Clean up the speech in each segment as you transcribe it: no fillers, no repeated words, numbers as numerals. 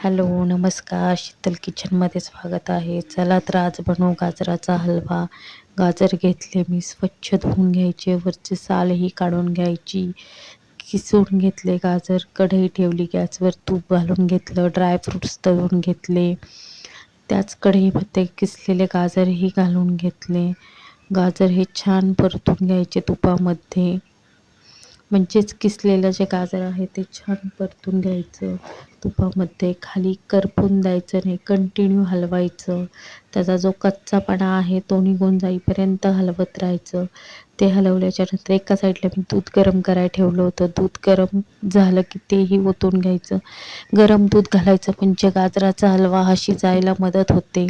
Hello, नमस्कार. शीतल किचनमध्ये स्वागत आहे. चला तर आज बनवू गाजराचा हलवा. गाजर घेतले मी, स्वच्छ धुवून घ्यायचे, वरची सालही काढून घ्यायची. किसून घेतले गाजर, कढई ठेवली गॅसवर, तूप घालून घेतलं, ड्रायफ्रूट्स तळून घेतले. त्याच कढईमध्ये किसलेले गाजरही घालून घेतले. गाजर हे छान परतून घ्यायचे तुपामध्ये. म्हणजेच किसलेलं जे गाजर आहे ते छान परतून घ्यायचं तुपामध्ये, खाली करपून द्यायचं नाही, कंटिन्यू हलवायचं. त्याचा जो कच्चापणा आहे तो निघून जाईपर्यंत हलवत राहायचं. ते हलवल्याच्या नंतर एका साईडला मी दूध गरम करायला ठेवलं होतं. दूध गरम झालं की तेही ओतून घ्यायचं. गरम दूध घालायचं म्हणजे गाजराचा हलवा हा शिजायला मदत होते,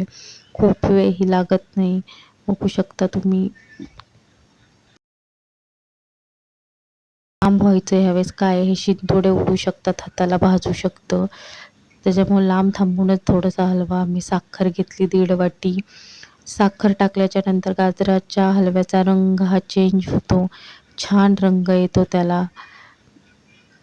खूप वेळही लागत नाही. बघू शकता तुम्ही. लांब व्हायचं ह्यावेळेस काय हे शिंतोडे उडू शकतात, हाताला भाजू शकतं. त्याच्यामुळे लांब थांबूनच थोडासा हलवा. मी साखर घेतली 1.5 वाटी. साखर टाकल्याच्या नंतर गाजराच्या हलव्याचा रंग हा चेंज होतो, छान रंग येतो त्याला.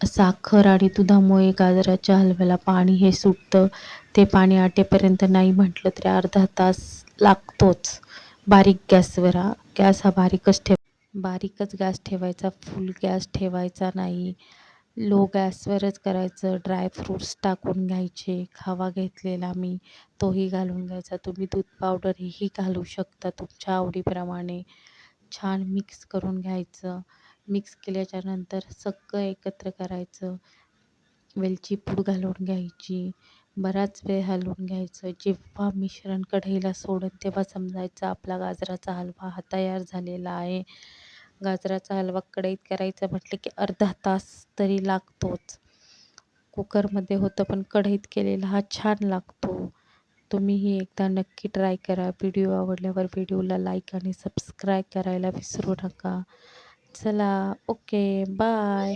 साखर आणि दुधामुळे गाजराच्या हलव्याला पाणी हे सुटतं. ते पाणी आटेपर्यंत नाही म्हटलं तरी अर्धा तास लागतोच. बारीक गॅसवर गॅस हा बारीकच गॅस ठेवायचा, फुल गॅस ठेवायचा नाही. लो गॅसवरच करायचं. ड्रायफ्रूट्स टाकून घ्यायचे. खवा घेतलेला मी, तोही घालून घ्यायचा. तुम्ही दूध पावडरही घालू शकता तुमच्या आवडीप्रमाणे. छान मिक्स करून घ्यायचं. मिक्स केल्याच्या नंतर सगळं एकत्र करायचं. वेलची पूड घालून घ्यायची. बराच वेळ हलवून घ्यायचं. जेव्हा मिश्रण कढईला सोडेल तेव्हा समजायचं आपला गाजराचा हलवा हा तयार झालेला आहे. गाजराचा हलवा कढईत करायचा म्हटलं की अर्धा तास तरी लागतोच. कुकरमध्ये होतं पण कढईत केलेला हा छान लागतो. तुम्हीही एकदा नक्की ट्राय करा. व्हिडिओ आवडल्यावर व्हिडिओला लाईक आणि सबस्क्राईब करायला विसरू नका. चला, ओके, बाय.